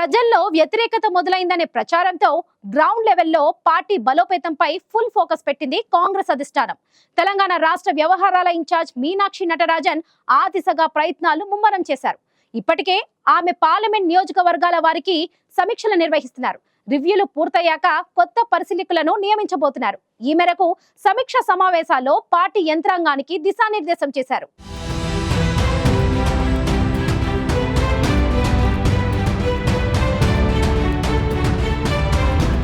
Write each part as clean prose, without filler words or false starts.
ప్రజల్లో వ్యతిరేకత మొదలైందనే ప్రచారంతో గ్రౌండ్ లెవెల్లో పార్టీ బలోపేతంపై ఫుల్ ఫోకస్ పెట్టింది కాంగ్రెస్ అధిష్టానం. తెలంగాణ రాష్ట్ర వ్యవహారాల ఇన్ఛార్జ్ మీనాక్షి నటరాజన్ ఆ దిశగా ప్రయత్నాలు ముమ్మరం చేశారు. ఇప్పటికే ఆమె పార్లమెంట్ నియోజకవర్గాల వారికి సమీక్షలు నిర్వహిస్తున్నారు. రివ్యూలు పూర్తయ్యాక కొత్త పరిశీలకులను నియమించబోతున్నారు. ఈ మేరకు సమీక్ష సమావేశాల్లో పార్టీ యంత్రాంగానికి దిశానిర్దేశం చేశారు.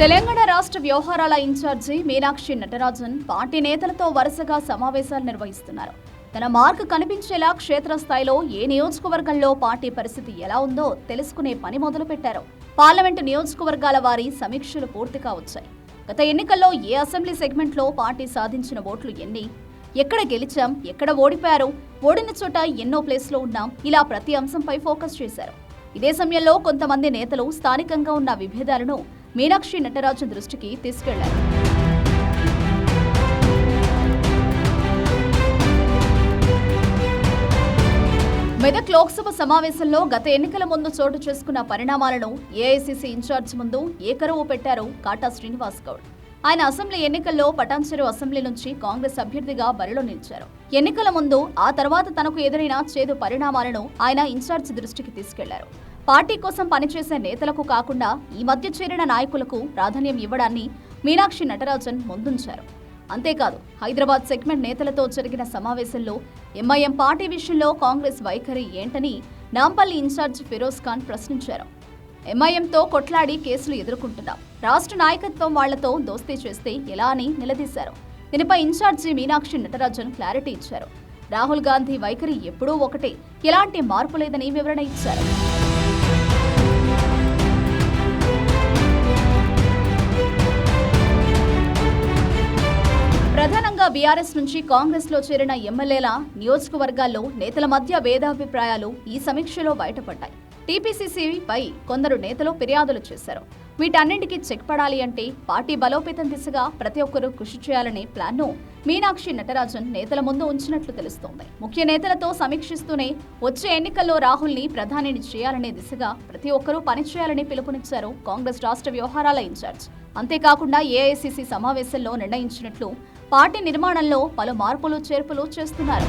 తెలంగాణ రాష్ట్ర వ్యవహారాల ఇన్ఛార్జి మీనాక్షి నటరాజన్ పార్టీ నేతలతో వరుసగా సమావేశాలు నిర్వహిస్తున్నారు. తన మార్క్ కనిపించేలా క్షేత్రస్థాయిలో ఏ నియోజకవర్గంలో పార్టీ పరిస్థితి ఎలా ఉందో తెలుసుకునే పని మొదలుపెట్టారు. పార్లమెంటు నియోజకవర్గాల వారి సమీక్షలు పూర్తిగా వచ్చాయి. గత ఎన్నికల్లో ఏ అసెంబ్లీ సెగ్మెంట్లో పార్టీ సాధించిన ఓట్లు ఎన్ని, ఎక్కడ గెలిచాం, ఎక్కడ ఓడిపోయారు, ఓడిన చోట ఎన్నో ప్లేస్లో ఉన్నాం, ఇలా ప్రతి అంశంపై ఫోకస్ చేశారు. ఇదే సమయంలో కొంతమంది నేతలు స్థానికంగా ఉన్న విభేదాలను మీనాక్షి నటరాజన్ దృష్టికి తీసుకెళ్లారు. మెదక్ లోక్సభ సమావేశంలో గత ఎన్నికల ముందు చోటు చేసుకున్న పరిణామాలను ఏఐసీసీ ఇన్ఛార్జ్ ముందు ఏకరువు పెట్టారు కాటా శ్రీనివాస్ గౌడ్. ఆయన అసెంబ్లీ ఎన్నికల్లో పటాన్చెరు అసెంబ్లీ నుంచి కాంగ్రెస్ అభ్యర్థిగా బరిలో నిలిచారు. ఎన్నికల ముందు, ఆ తర్వాత తనకు ఎదురైన చేదు పరిణామాలను ఆయన ఇన్ఛార్జ్ దృష్టికి తీసుకెళ్లారు. పార్టీ కోసం పనిచేసే నేతలకు కాకుండా ఈ మధ్య చేరిన నాయకులకు ప్రాధాన్యం ఇవ్వడాన్ని మీనాక్షి నటరాజన్ ముందుంచారు. అంతేకాదు, హైదరాబాద్ సెగ్మెంట్ నేతలతో జరిగిన సమావేశంలో ఎంఐఎం పార్టీ విషయంలో కాంగ్రెస్ వైఖరి ఏంటని నాంపల్లి ఇన్ఛార్జ్ ఫిరోజ్ ఖాన్ ప్రశ్నించారు. ఎంఐఎంతో కొట్లాడి కేసులు ఎదుర్కొంటున్నాం, రాష్ట్ర నాయకత్వం వాళ్లతో దోస్తీ చేస్తే ఎలా అని నిలదీశారు. దీనిపై ఇన్ఛార్జి మీనాక్షి నటరాజన్ క్లారిటీ ఇచ్చారు. రాహుల్ గాంధీ వైఖరి ఎప్పుడూ ఒకటే, ఎలాంటి మార్పు లేదని వివరణ ఇచ్చారు. ప్రధానంగా బీఆర్ఎస్ నుంచి కాంగ్రెస్ లో చేరిన ఎమ్మెల్యేల నియోజకవర్గాల్లో నేతల మధ్య భేదాభిప్రాయాలు ఈ సమీక్షలో బయటపడ్డాయి. టీపీసీసీపై కొందరు నేతలు ఫిర్యాదులు చేశారు. వీటన్నింటికీ చెక్ పడాలి అంటే పార్టీ బలోపేతం దిశగా ప్రతి ఒక్కరూ కృషి చేయాలనే ప్లాన్ను మీనాక్షి నటరాజన్ నేతల ముందు ఉంచినట్లు తెలుస్తోంది. ముఖ్య నేతలతో సమీక్షిస్తూనే వచ్చే ఎన్నికల్లో రాహుల్ని ప్రధానిని చేయాలనే దిశగా ప్రతి ఒక్కరూ పనిచేయాలని పిలుపునిచ్చారు కాంగ్రెస్ రాష్ట్ర వ్యవహారాల ఇన్ఛార్జ్. అంతేకాకుండా ఏఐసీసీ సమావేశంలో నిర్ణయించినట్లు పార్టీ నిర్మాణంలో పలు మార్పులు చేర్పులు చేస్తున్నారు.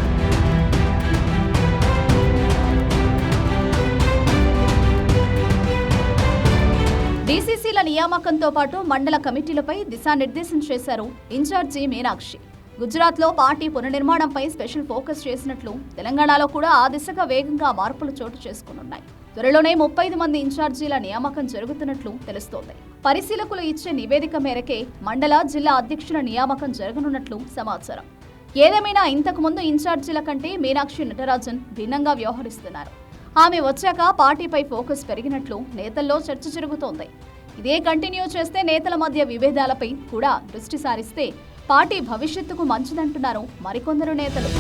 డీసీసీల నియామకంతో పాటు మండల కమిటీలపై దిశానిర్దేశం చేశారు ఇన్ఛార్జి మీనాక్షి. గుజరాత్లో పార్టీ పునర్నిర్మాణంపై స్పెషల్ ఫోకస్ చేసినట్లు తెలంగాణలో కూడా ఆ దిశగా వేగంగా మార్పులు చోటు చేసుకునున్నాయి. త్వరలోనే 35 మంది ఇన్ఛార్జీల నియామకం జరుగుతున్నట్లు తెలుస్తోంది. పరిశీలకులు ఇచ్చే నివేదిక మేరకే మండల, జిల్లా అధ్యక్షుల నియామకం జరగనున్నట్లు సమాచారం. ఏదేమైనా ఇంతకు ముందు ఇన్ఛార్జీల కంటే మీనాక్షి నటరాజన్ భిన్నంగా వ్యవహరిస్తున్నారు. ఆమె వచ్చాక పార్టీపై ఫోకస్ పెరిగినట్లు నేతల్లో చర్చ జరుగుతోంది. ఇదే కంటిన్యూ చేస్తే నేతల మధ్య విభేదాలపై కూడా దృష్టి సారిస్తే పార్టీ భవిష్యత్తుకు మంచిదంటున్నారు మరికొందరు నేతలు.